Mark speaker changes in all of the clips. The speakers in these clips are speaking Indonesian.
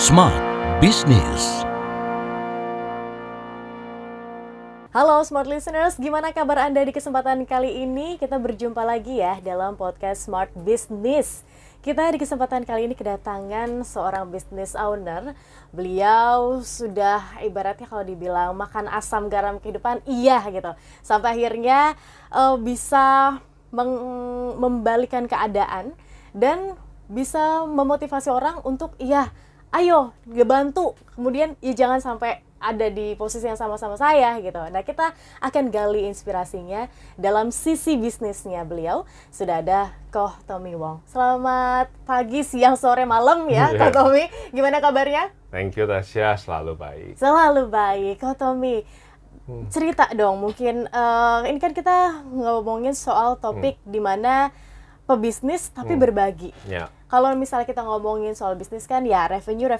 Speaker 1: Smart Business.
Speaker 2: Halo Smart Listeners, gimana kabar Anda di kesempatan kali ini? Kita berjumpa lagi ya dalam podcast Smart Business. Kita di kesempatan kali ini kedatangan seorang business owner. Beliau sudah ibaratnya kalau dibilang makan asam garam kehidupan, iya gitu. Sampai akhirnya bisa membalikan keadaan dan bisa memotivasi orang untuk ayo bantu, kemudian jangan sampai ada di posisi yang sama-sama saya gitu. Nah, kita akan gali inspirasinya dalam sisi bisnisnya beliau. Sudah ada Koh Tommy Wong. Selamat pagi, siang, sore, malam ya Koh Tommy. Gimana kabarnya?
Speaker 3: Thank you Tasya, selalu baik.
Speaker 2: Selalu baik. Koh Tommy, cerita dong, mungkin ini kan kita ngomongin soal topik di mana pebisnis tapi berbagi.
Speaker 3: Ya.
Speaker 2: Kalau misalnya kita ngomongin soal bisnis kan ya revenue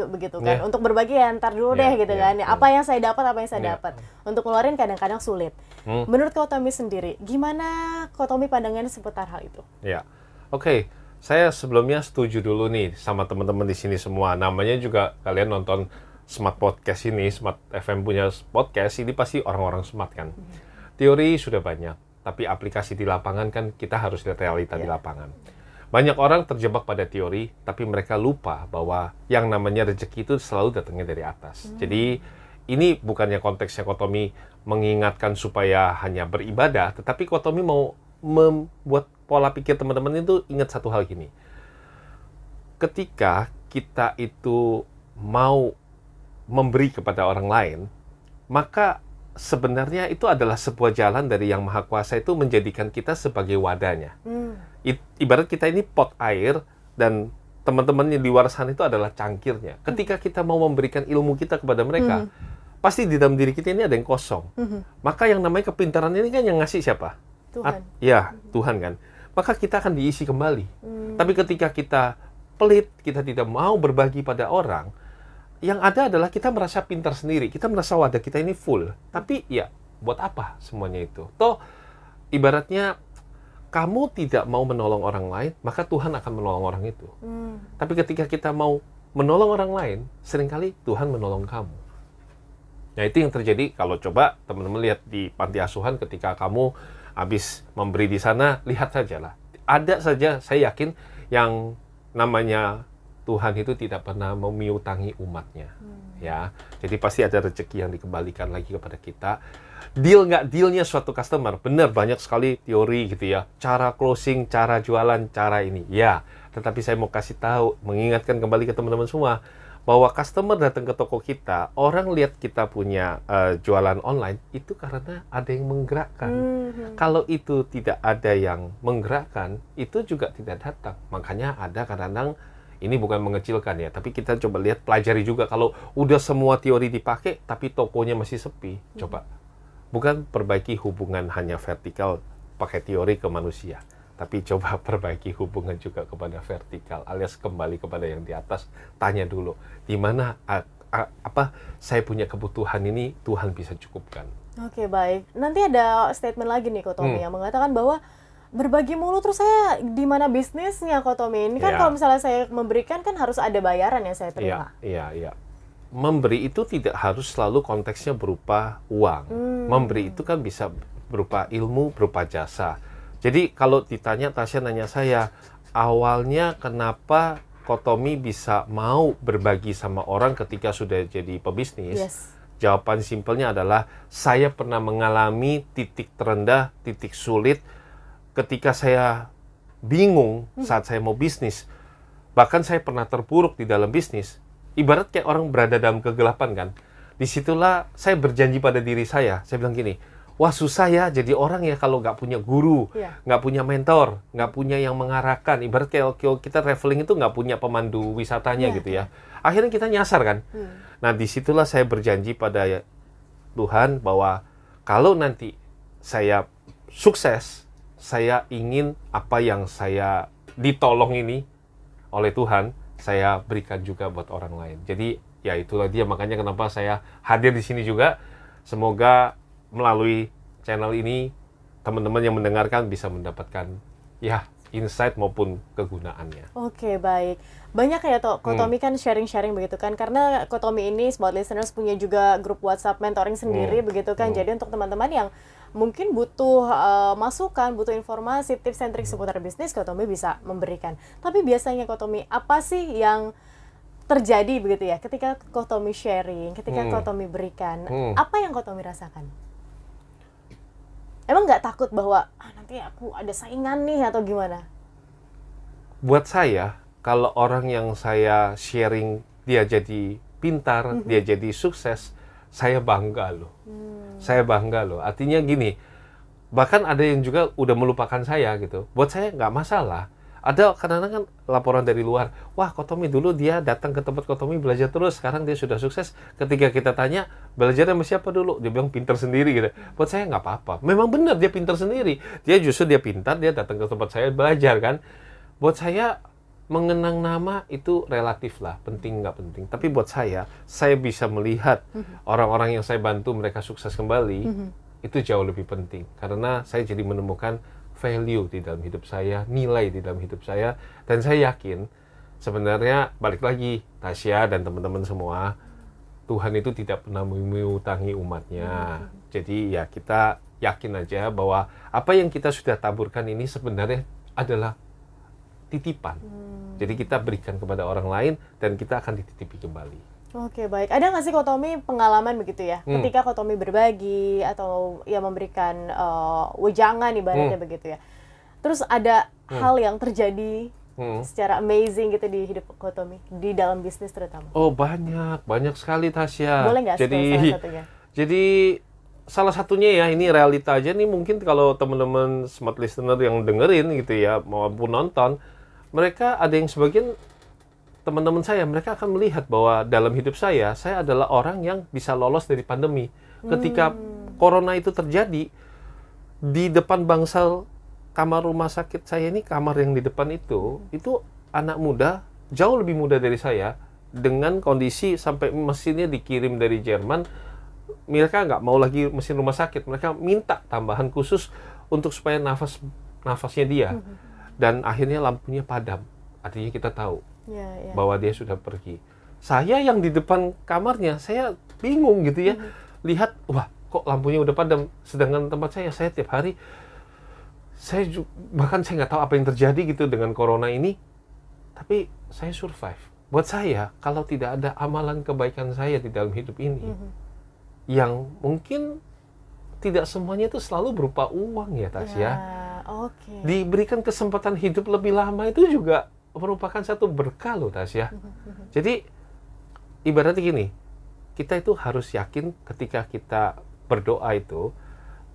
Speaker 2: begitu kan. Untuk berbagi ya ntar dulu deh gitu kan. Apa yang saya dapat, dapat. Untuk ngeluarin kadang-kadang sulit. Menurut Koh Tommy sendiri, gimana Koh Tommy pandangannya seputar hal itu?
Speaker 3: Ya. Oke. Saya sebelumnya setuju dulu nih sama teman-teman di sini semua. Namanya juga kalian nonton Smart Podcast ini, Smart FM punya podcast, ini pasti orang-orang smart kan. Teori sudah banyak, tapi aplikasi di lapangan kan kita harus lihat realita di lapangan. Banyak orang terjebak pada teori, tapi mereka lupa bahwa yang namanya rezeki itu selalu datangnya dari atas. Jadi ini bukannya konteksnya Koh Tommy mengingatkan supaya hanya beribadah, tetapi Koh Tommy mau membuat pola pikir teman-teman itu ingat satu hal gini. Ketika kita itu mau memberi kepada orang lain, maka sebenarnya itu adalah sebuah jalan dari Yang Maha Kuasa itu menjadikan kita sebagai wadahnya. Ibarat kita ini pot air dan teman-teman yang di luar sana itu adalah cangkirnya. Ketika kita mau memberikan ilmu kita kepada mereka, pasti di dalam diri kita ini ada yang kosong. Maka yang namanya kepintaran ini kan yang ngasih siapa?
Speaker 2: Tuhan.
Speaker 3: Tuhan kan. Maka kita akan diisi kembali. Tapi ketika kita pelit, kita tidak mau berbagi pada orang, yang ada adalah kita merasa pintar sendiri. Kita merasa wadah kita ini full. Tapi ya, buat apa semuanya itu? Toh, ibaratnya kamu tidak mau menolong orang lain, maka Tuhan akan menolong orang itu. Tapi ketika kita mau menolong orang lain, seringkali Tuhan menolong kamu. Nah, itu yang terjadi kalau coba teman-teman lihat di panti asuhan ketika kamu habis memberi di sana, lihat saja lah. Ada saja, saya yakin, yang namanya Tuhan itu tidak pernah memiutangi umatnya. Ya, jadi pasti ada rezeki yang dikembalikan lagi kepada kita. Deal nggak dealnya suatu customer, benar banyak sekali teori gitu ya. Cara closing, cara jualan, cara ini. Ya, tetapi saya mau kasih tahu, mengingatkan kembali ke teman-teman semua, bahwa customer datang ke toko kita, orang lihat kita punya jualan online, itu karena ada yang menggerakkan. Kalau itu tidak ada yang menggerakkan, itu juga tidak datang. Makanya ada kadang-kadang, ini bukan mengecilkan ya, tapi kita coba lihat, pelajari juga. Kalau udah semua teori dipakai, tapi tokonya masih sepi, coba. Bukan perbaiki hubungan hanya vertikal pakai teori ke manusia, tapi coba perbaiki hubungan juga kepada vertikal, alias kembali kepada yang di atas. Tanya dulu, di mana apa saya punya kebutuhan ini Tuhan bisa cukupkan.
Speaker 2: Oke, baik. Nanti ada statement lagi nih Koh Tommy yang mengatakan bahwa berbagi mulu terus saya di mana bisnisnya Koh Tommy? Ini kan kalau misalnya saya memberikan kan harus ada bayaran yang saya terima.
Speaker 3: Iya. Memberi itu tidak harus selalu konteksnya berupa uang. Memberi itu kan bisa berupa ilmu, berupa jasa. Jadi kalau ditanya, Tasya nanya saya, awalnya kenapa Koh Tommy bisa mau berbagi sama orang ketika sudah jadi pebisnis? Jawaban simpelnya adalah, saya pernah mengalami titik terendah, titik sulit, ketika saya bingung saat saya mau bisnis. Bahkan saya pernah terpuruk di dalam bisnis. Ibarat kayak orang berada dalam kegelapan kan. Disitulah saya berjanji pada diri saya. Saya bilang gini, wah susah ya jadi orang ya kalau nggak punya guru, nggak punya mentor, nggak punya yang mengarahkan. Ibarat kayak kita traveling itu nggak punya pemandu wisatanya gitu ya. Akhirnya kita nyasar kan. Nah disitulah saya berjanji pada Tuhan bahwa kalau nanti saya sukses, saya ingin apa yang saya ditolong ini oleh Tuhan, saya berikan juga buat orang lain. Jadi ya itulah dia, makanya kenapa saya hadir di sini juga. Semoga melalui channel ini teman-teman yang mendengarkan bisa mendapatkan ya insight maupun kegunaannya.
Speaker 2: Oke, baik. Banyak ya Kotomi kan sharing-sharing begitu kan, karena Kotomi ini Smart Listeners punya juga grup WhatsApp mentoring sendiri begitu kan. Jadi untuk teman-teman yang mungkin butuh masukan, butuh informasi, tips and trik seputar bisnis, Kotomi bisa memberikan. Tapi biasanya Kotomi, apa sih yang terjadi begitu ya ketika Kotomi sharing, ketika Kotomi berikan, apa yang Kotomi rasakan? Emang nggak takut bahwa nanti aku ada saingan nih atau gimana?
Speaker 3: Buat saya, kalau orang yang saya sharing dia jadi pintar, dia jadi sukses, saya bangga loh. Saya bangga loh. Artinya gini, bahkan ada yang juga udah melupakan saya gitu. Buat saya nggak masalah. Ada kadang-kadang kan laporan dari luar, wah Kotomi dulu dia datang ke tempat Kotomi belajar terus, sekarang dia sudah sukses. Ketika kita tanya, belajar sama siapa dulu? Dia bilang pintar sendiri gitu. Buat saya nggak apa-apa. Memang benar dia pintar sendiri. Dia pintar, dia datang ke tempat saya belajar kan. Buat saya mengenang nama itu relatif lah, penting nggak penting. Tapi buat saya bisa melihat orang-orang yang saya bantu mereka sukses kembali, itu jauh lebih penting. Karena saya jadi menemukan value di dalam hidup saya, nilai di dalam hidup saya. Dan saya yakin, sebenarnya balik lagi, Tasya dan teman-teman semua, Tuhan itu tidak pernah mengutangi umatnya. Jadi ya kita yakin aja bahwa apa yang kita sudah taburkan ini sebenarnya adalah titipan. Jadi kita berikan kepada orang lain dan kita akan dititipi kembali.
Speaker 2: Oke, baik. Ada nggak sih Kotomi pengalaman begitu ya? Ketika Kotomi berbagi atau ya memberikan wejangan ibaratnya begitu ya. Terus ada hal yang terjadi secara amazing gitu di hidup Kotomi, di dalam bisnis terutama.
Speaker 3: Oh, banyak sekali Tasya.
Speaker 2: Boleh nggak salah satunya?
Speaker 3: Jadi salah satunya ya, ini realita aja nih, mungkin kalau teman-teman Smart Listener yang dengerin gitu ya, maupun nonton, mereka ada yang sebagian teman-teman saya, mereka akan melihat bahwa dalam hidup saya adalah orang yang bisa lolos dari pandemi. Ketika corona itu terjadi, di depan bangsal kamar rumah sakit saya ini, kamar yang di depan itu anak muda, jauh lebih muda dari saya, dengan kondisi sampai mesinnya dikirim dari Jerman, mereka nggak mau lagi mesin rumah sakit, mereka minta tambahan khusus untuk supaya nafasnya dia. Dan akhirnya lampunya padam. Artinya kita tahu bahwa dia sudah pergi. Saya yang di depan kamarnya, saya bingung gitu ya. Lihat, wah kok lampunya udah padam. Sedangkan tempat saya tiap hari, bahkan saya nggak tahu apa yang terjadi gitu dengan corona ini. Tapi saya survive. Buat saya, kalau tidak ada amalan kebaikan saya di dalam hidup ini, yang mungkin tidak semuanya itu selalu berupa uang ya Tasya. Diberikan kesempatan hidup lebih lama itu juga merupakan satu berkah loh Tasya. Jadi ibaratnya gini, kita itu harus yakin ketika kita berdoa itu,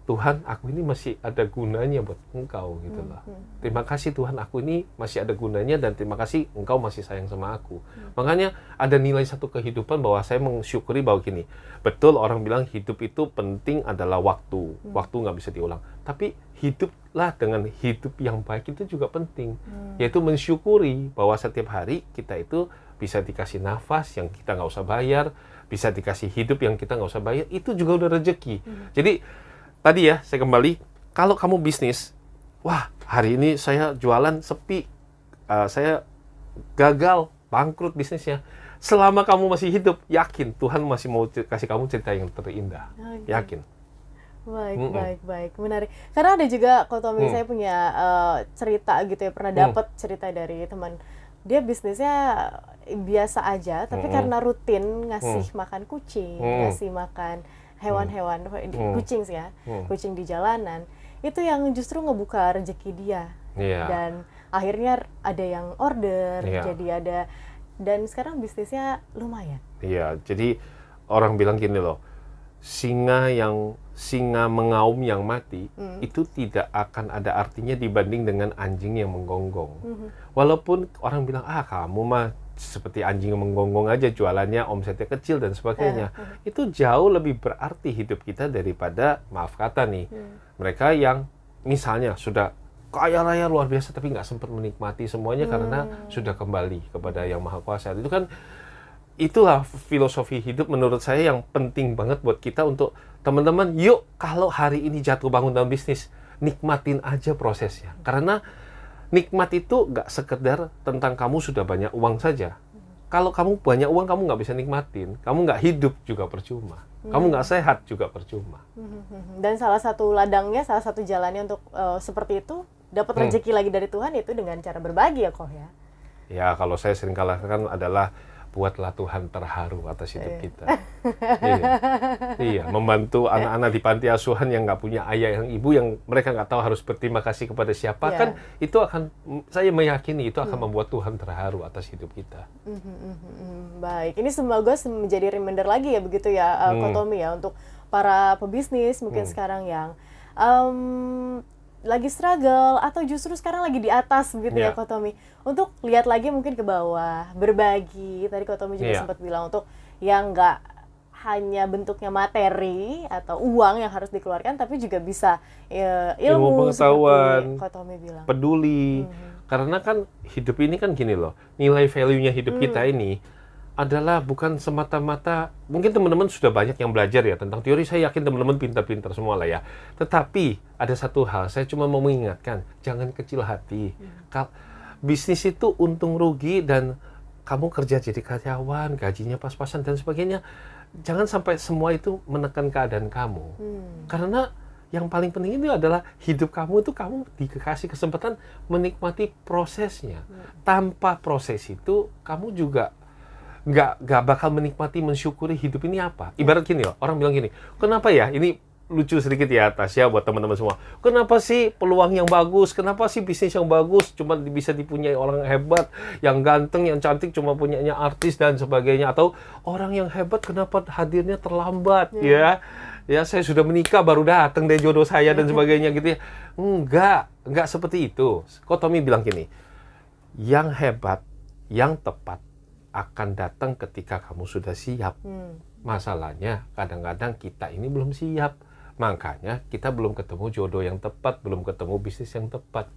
Speaker 3: Tuhan, aku ini masih ada gunanya buat Engkau gitu loh. Terima kasih Tuhan, aku ini masih ada gunanya, dan terima kasih Engkau masih sayang sama aku. Makanya ada nilai satu kehidupan bahwa saya mensyukuri bahwa gini, betul orang bilang hidup itu penting adalah waktu. Waktu nggak bisa diulang. Tapi hiduplah dengan hidup yang baik itu juga penting. Yaitu mensyukuri bahwa setiap hari kita itu bisa dikasih nafas yang kita nggak usah bayar, bisa dikasih hidup yang kita nggak usah bayar, itu juga udah rezeki. Jadi tadi ya, saya kembali, kalau kamu bisnis, wah hari ini saya jualan sepi, saya gagal, bangkrut bisnisnya. Selama kamu masih hidup, yakin Tuhan masih mau kasih kamu cerita yang terindah. Yakin.
Speaker 2: Baik, menarik. Karena ada juga Kotomi, saya punya cerita gitu ya, pernah dapat cerita dari teman. Dia bisnisnya biasa aja, tapi karena rutin ngasih makan kucing, ngasih makan hewan-hewan, kucing sih ya, kucing di jalanan, itu yang justru ngebuka rezeki dia. Dan akhirnya ada yang order, jadi ada, dan sekarang bisnisnya lumayan.
Speaker 3: Jadi orang bilang gini loh, singa mengaum yang mati, itu tidak akan ada artinya dibanding dengan anjing yang menggonggong. Walaupun orang bilang, kamu mah seperti anjing yang menggonggong aja, jualannya omsetnya kecil dan sebagainya. Itu jauh lebih berarti hidup kita daripada, maaf kata nih, mereka yang misalnya sudah kaya raya luar biasa tapi nggak sempat menikmati semuanya karena sudah kembali kepada Yang Maha Kuasa. Itu kan, itulah filosofi hidup menurut saya yang penting banget buat kita untuk teman-teman. Yuk, kalau hari ini jatuh bangun dalam bisnis, nikmatin aja prosesnya. Karena nikmat itu nggak sekedar tentang kamu sudah banyak uang saja. Kalau kamu banyak uang, kamu nggak bisa nikmatin. Kamu nggak hidup juga percuma. Kamu nggak sehat juga percuma.
Speaker 2: Dan salah satu ladangnya, salah satu jalannya untuk seperti itu, dapat rezeki lagi dari Tuhan, itu dengan cara berbagi ya Koh ya?
Speaker 3: Ya, kalau saya sering katakan adalah buatlah Tuhan terharu atas hidup kita. Iya, membantu anak-anak di panti asuhan yang nggak punya ayah yang ibu, yang mereka nggak tahu harus berterima kasih kepada siapa, kan itu akan, saya meyakini itu akan membuat Tuhan terharu atas hidup kita.
Speaker 2: Baik, ini semoga menjadi reminder lagi ya begitu ya, Ko Tommy ya, untuk para pebisnis mungkin sekarang yang lagi struggle atau justru sekarang lagi di atas begitu ya Ko Tommy, untuk lihat lagi mungkin ke bawah, berbagi. Tadi Ko Tommy juga sempat bilang untuk yang nggak hanya bentuknya materi atau uang yang harus dikeluarkan, tapi juga bisa ilmu
Speaker 3: pengetahuan,
Speaker 2: seperti Ko Tommy bilang,
Speaker 3: peduli. Karena kan hidup ini kan gini loh, nilai value-nya hidup kita ini adalah bukan semata-mata, mungkin teman-teman sudah banyak yang belajar ya tentang teori, saya yakin teman-teman pintar-pintar semua lah ya. Tetapi ada satu hal, saya cuma mau mengingatkan, jangan kecil hati. Bisnis itu untung rugi, dan kamu kerja jadi karyawan, gajinya pas-pasan dan sebagainya. Jangan sampai semua itu menekan keadaan kamu. Karena yang paling penting itu adalah hidup kamu itu, kamu dikasih kesempatan menikmati prosesnya. Tanpa proses itu, kamu juga nggak bakal menikmati, mensyukuri hidup ini apa. Ibarat gini loh, orang bilang gini, kenapa ya, ini lucu sedikit ya Tasya buat teman-teman semua, kenapa sih peluang yang bagus, kenapa sih bisnis yang bagus cuma bisa dipunyai orang hebat, yang ganteng, yang cantik cuma punyanya artis dan sebagainya, atau orang yang hebat kenapa hadirnya terlambat ya saya sudah menikah baru datang deh jodoh saya dan sebagainya gitu ya. Enggak seperti itu. Ko Tommy bilang gini, yang hebat, yang tepat akan datang ketika kamu sudah siap. Masalahnya kadang-kadang kita ini belum siap. Makanya kita belum ketemu jodoh yang tepat, belum ketemu bisnis yang tepat.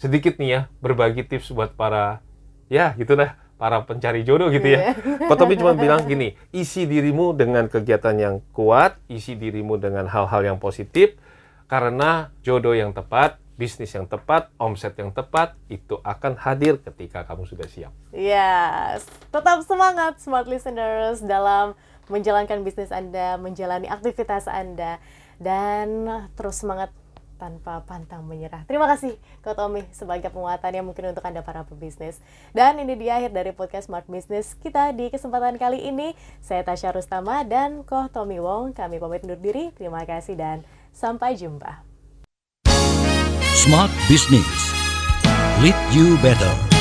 Speaker 3: Sedikit nih ya, berbagi tips buat para, ya gitu dah, para pencari jodoh gitu ya. Ko Tommy cuma bilang gini, isi dirimu dengan kegiatan yang kuat, isi dirimu dengan hal-hal yang positif, karena jodoh yang tepat, bisnis yang tepat, omset yang tepat, itu akan hadir ketika kamu sudah siap.
Speaker 2: Yes, tetap semangat Smart Listeners dalam menjalankan bisnis Anda, menjalani aktivitas Anda, dan terus semangat tanpa pantang menyerah. Terima kasih Ko Tommy sebagai penguatannya mungkin untuk Anda para pebisnis. Dan ini dia akhir dari podcast Smart Business kita di kesempatan kali ini. Saya Tasya Rustama dan Ko Tommy Wong, kami pamit undur diri. Terima kasih dan sampai jumpa.
Speaker 1: Smart Business. Lead you better.